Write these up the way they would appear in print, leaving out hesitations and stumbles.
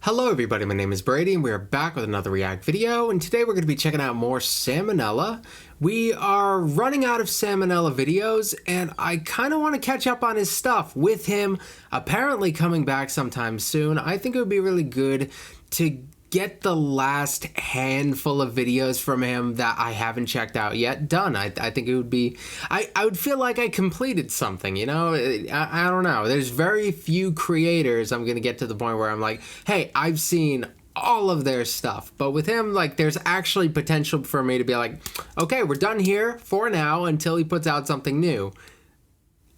Hello everybody, my name is Brady and we are back with another React video, and today we're going to be checking out more Salmonella. We are running out of Salmonella videos and I kind of want to catch up on his stuff with him apparently coming back sometime soon. I think it would be really good to get the last handful of videos from him that I haven't checked out yet done. I think it would be, I would feel like I completed something, you know? I don't know. There's very few creators I'm going to get to the point where I'm like, hey, I've seen all of their stuff. But with him, like, there's actually potential for me to be like, okay, we're done here for now until he puts out something new.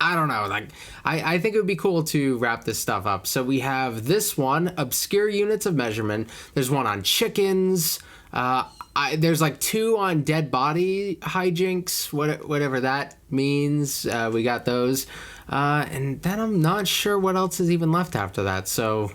I don't know, like, I think it would be cool to wrap this stuff up. So we have this one, obscure units of measurement. There's one on chickens. There's like two on dead body hijinks, whatever that means. We got those. And then I'm not sure what else is even left after that. So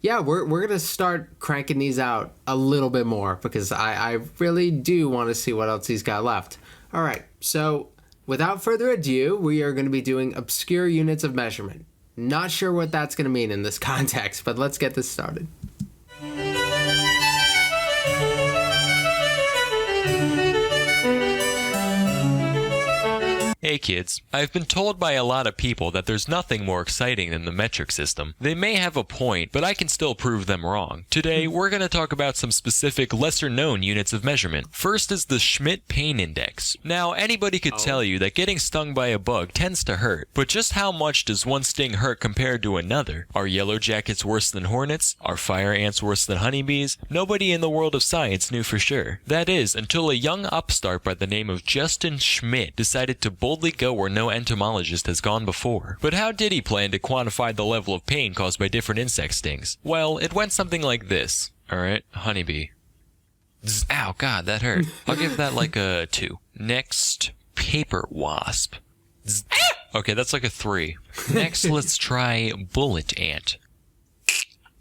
yeah, we're going to start cranking these out a little bit more because I really do want to see what else he's got left. All right, so without further ado, we are going to be doing obscure units of measurement. Not sure what that's going to mean in this context, but let's get this started. Hey kids, I've been told by a lot of people that there's nothing more exciting than the metric system. They may have a point, but I can still prove them wrong. Today, we're going to talk about some specific lesser-known units of measurement. First is the Schmidt Pain Index. Now, anybody could tell you that getting stung by a bug tends to hurt, but just how much does one sting hurt compared to another? Are yellow jackets worse than hornets? Are fire ants worse than honeybees? Nobody in the world of science knew for sure. That is, until a young upstart by the name of Justin Schmidt decided to boldly go where no entomologist has gone before. But how did he plan to quantify the level of pain caused by different insect stings? Well, it went something like this. Alright, honeybee. Zzz, ow, God, that hurt. I'll give that like a 2. Next, paper wasp. Zzz, okay, that's like a 3. Next, let's try bullet ant.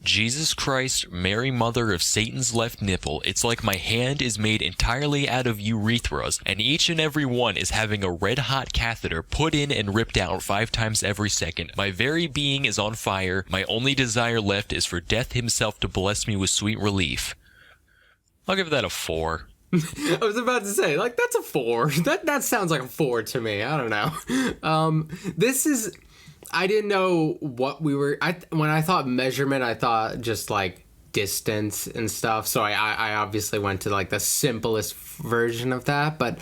Jesus Christ, Mary Mother of Satan's left nipple, it's like my hand is made entirely out of urethras, and each and every one is having a red-hot catheter put in and ripped out 5 times every second. My very being is on fire. My only desire left is for death himself to bless me with sweet relief. I'll give that a 4. I was about to say, like, that's a 4. That sounds like a 4 to me. I don't know. This is, I didn't know what we were, when I thought measurement, I thought just like distance and stuff. So I obviously went to like the simplest version of that. But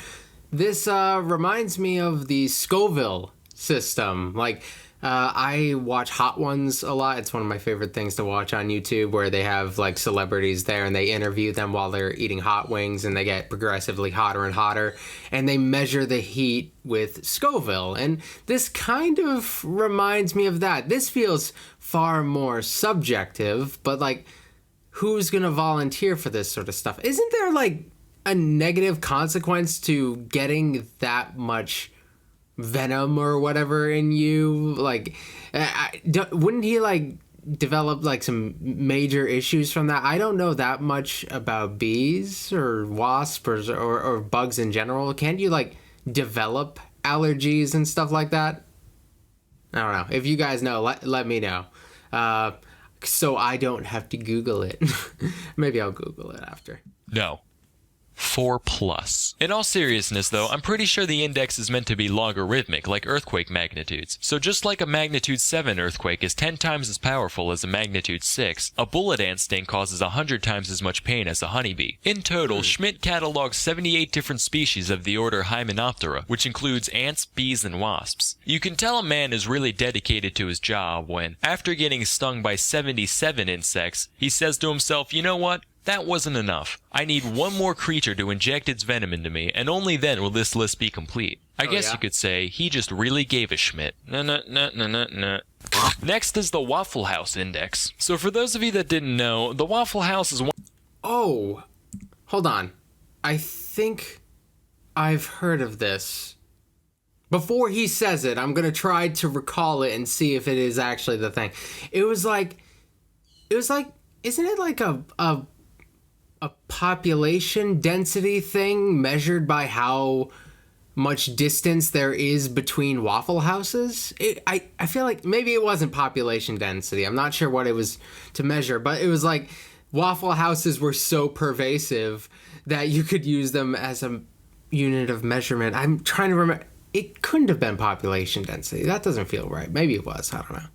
this reminds me of the Scoville system. Like, I watch Hot Ones a lot. It's one of my favorite things to watch on YouTube, where they have like celebrities there and they interview them while they're eating hot wings, and they get progressively hotter and hotter, and they measure the heat with Scoville. And this kind of reminds me of that. This feels far more subjective, but like, who's gonna volunteer for this sort of stuff? Isn't there like a negative consequence to getting that much venom or whatever in you? Like, wouldn't he like develop like some major issues from that? I don't know that much about bees or wasps or bugs in general. Can't you like develop allergies and stuff like that? I don't know. If you guys know, let me know, so I don't have to Google it. Maybe I'll Google it after. No. 4+. In all seriousness though, I'm pretty sure the index is meant to be logarithmic, like earthquake magnitudes. So just like a magnitude 7 earthquake is 10 times as powerful as a magnitude 6, a bullet ant sting causes 100 times as much pain as a honeybee. In total, Schmidt cataloged 78 different species of the order Hymenoptera, which includes ants, bees, and wasps. You can tell a man is really dedicated to his job when, after getting stung by 77 insects, he says to himself, you know what? That wasn't enough. I need one more creature to inject its venom into me, and only then will this list be complete. I guess you could say he just really gave a Schmidt. Next is the Waffle House Index. So for those of you that didn't know, the Waffle House is one... Oh, hold on. I think I've heard of this. Before he says it, I'm going to try to recall it and see if it is actually the thing. It was like, isn't it like a population density thing measured by how much distance there is between Waffle Houses. I feel like maybe it wasn't population density. I'm not sure what it was to measure, but it was like Waffle Houses were so pervasive that you could use them as a unit of measurement. I'm trying to remember. It couldn't have been population density. That doesn't feel right. Maybe it was. I don't know.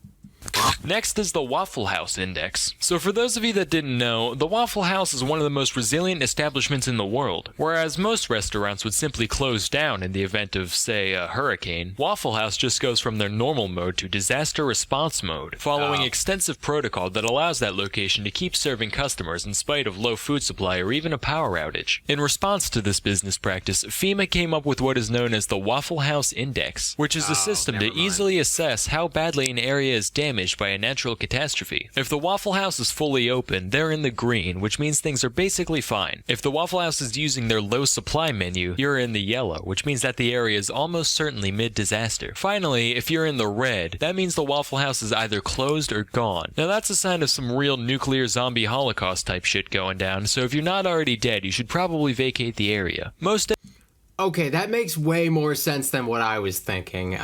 Next is the Waffle House Index. So for those of you that didn't know, the Waffle House is one of the most resilient establishments in the world. Whereas most restaurants would simply close down in the event of, say, a hurricane, Waffle House just goes from their normal mode to disaster response mode, following extensive protocol that allows that location to keep serving customers in spite of low food supply or even a power outage. In response to this business practice, FEMA came up with what is known as the Waffle House Index, which is a system to easily assess how badly an area is damaged by a natural catastrophe. If the Waffle House is fully open, they're in the green, which means things are basically fine. If the Waffle House is using their low supply menu, you're in the yellow, which means that the area is almost certainly mid-disaster. Finally, if you're in the red, that means the Waffle House is either closed or gone. Now that's a sign of some real nuclear zombie holocaust type shit going down, so if you're not already dead, you should probably vacate the area. Okay, that makes way more sense than what I was thinking.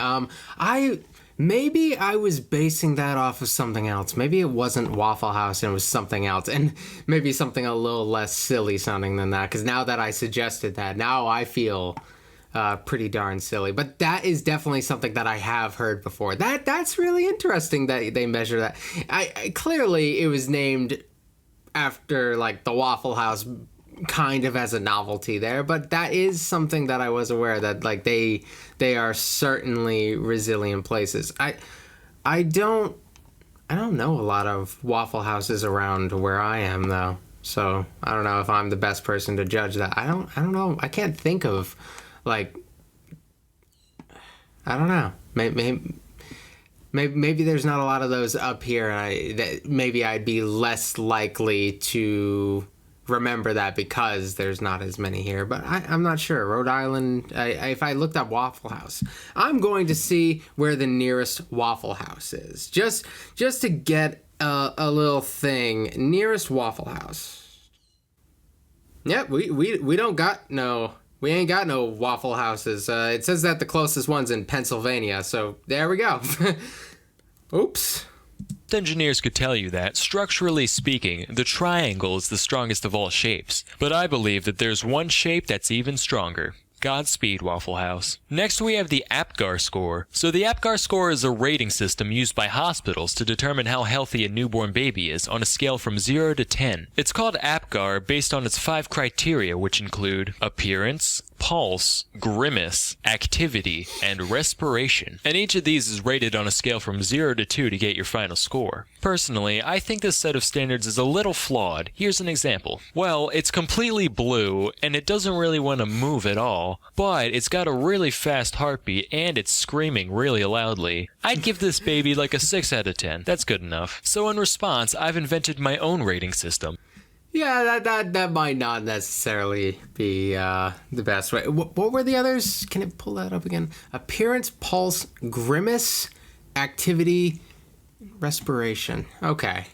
Maybe I was basing that off of something else. Maybe it wasn't Waffle House and it was something else. And maybe something a little less silly sounding than that. Because now that I suggested that, now I feel pretty darn silly. But that is definitely something that I have heard before. That's really interesting that they measure that. I clearly, it was named after, like, the Waffle House kind of as a novelty there, but that is something that I was aware that, like, they are certainly resilient places. I don't know a lot of Waffle Houses around where I am though, so I don't know if I'm the best person to judge that. I don't know. I can't think of, like, I don't know. Maybe there's not a lot of those up here, and maybe I'd be less likely to remember that because there's not as many here, but I'm not sure. Rhode Island, if I looked up Waffle House, I'm going to see where the nearest Waffle House is, just to get a little thing. Nearest Waffle House. Yep, we don't got no, we ain't got no Waffle Houses. It says that the closest one's in Pennsylvania, so there we go. Oops. Engineers could tell you that, structurally speaking, the triangle is the strongest of all shapes. But I believe that there's one shape that's even stronger. Godspeed, Waffle House. Next we have the APGAR score. So the APGAR score is a rating system used by hospitals to determine how healthy a newborn baby is on a scale from 0 to 10. It's called APGAR based on its 5 criteria, which include appearance, pulse, grimace, activity, and respiration. And each of these is rated on a scale from 0 to 2 to get your final score. Personally, I think this set of standards is a little flawed. Here's an example. Well, it's completely blue, and it doesn't really want to move at all, but it's got a really fast heartbeat, and it's screaming really loudly. I'd give this baby like a 6 out of 10. That's good enough. So in response, I've invented my own rating system. Yeah, that might not necessarily be the best way. What were the others? Can it pull that up again? Appearance, pulse, grimace, activity, respiration. Okay.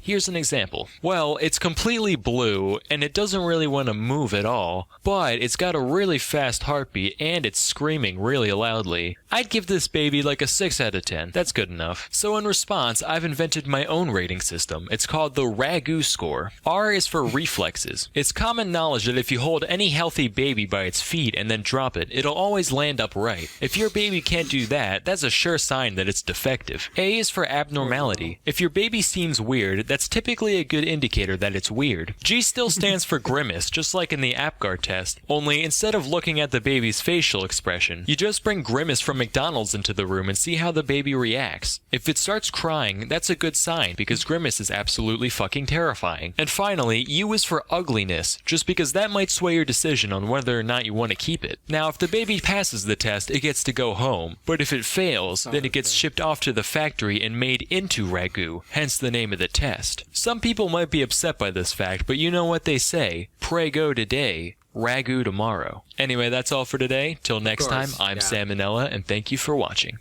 Here's an example. Well, it's completely blue, and it doesn't really want to move at all, but it's got a really fast heartbeat, and it's screaming really loudly. I'd give this baby like a 6 out of 10. That's good enough. So in response, I've invented my own rating system. It's called the RAGU score. R is for reflexes. It's common knowledge that if you hold any healthy baby by its feet and then drop it, it'll always land upright. If your baby can't do that, that's a sure sign that it's defective. A is for abnormality. If your baby seems weird, that's typically a good indicator that it's weird. G still stands for grimace, just like in the APGAR test, only instead of looking at the baby's facial expression, you just bring Grimace from McDonald's into the room and see how the baby reacts. If it starts crying, that's a good sign, because Grimace is absolutely fucking terrifying. And finally, U is for ugliness, just because that might sway your decision on whether or not you want to keep it. Now, if the baby passes the test, it gets to go home, but if it fails, then it gets shipped off to the factory and made into Ragu, hence the name of the test. Some people might be upset by this fact, but you know what they say, Prego today, Ragu tomorrow. Anyway, that's all for today. Till next time, I'm Salmonella, and thank you for watching.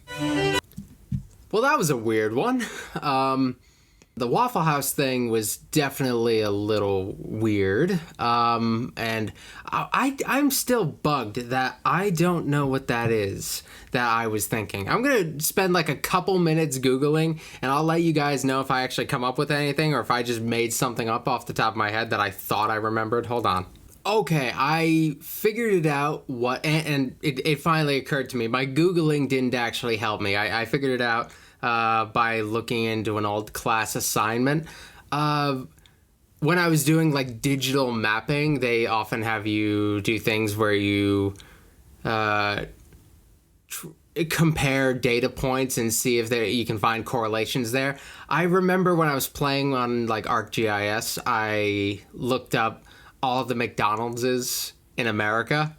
Well, that was a weird one. The Waffle House thing was definitely a little weird, and I'm still bugged that I don't know what that is that I was thinking. I'm gonna spend like a couple minutes Googling, and I'll let you guys know if I actually come up with anything or if I just made something up off the top of my head that I thought I remembered. Hold on. Okay, I figured it out, and it finally occurred to me. My Googling didn't actually help me. I figured it out by looking into an old class assignment. When I was doing like digital mapping, they often have you do things where you compare data points and see if you can find correlations there. I remember when I was playing on like ArcGIS, I looked up all of the McDonald's in America,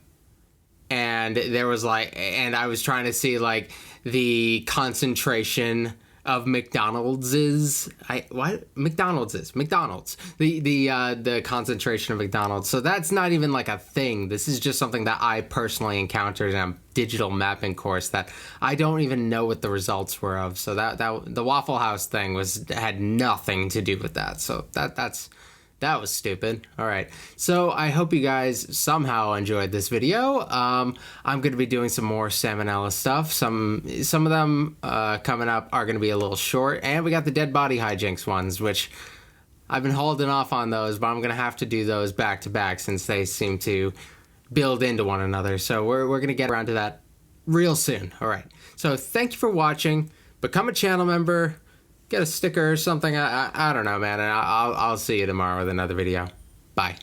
and there was like, and I was trying to see like the concentration of McDonald's, the concentration of McDonald's. So that's not even like a thing. This is just something that I personally encountered in a digital mapping course that I don't even know what the results were of. So that the Waffle House thing had nothing to do with that. So that was stupid. All right. So I hope you guys somehow enjoyed this video. I'm going to be doing some more salmonella stuff. Some of them coming up are going to be a little short. And we got the dead body hijinks ones, which I've been holding off on those, but I'm going to have to do those back to back since they seem to build into one another. So we're going to get around to that real soon. All right. So thank you for watching. Become a channel member. Get a sticker or something. I don't know, man. And I'll see you tomorrow with another video. Bye.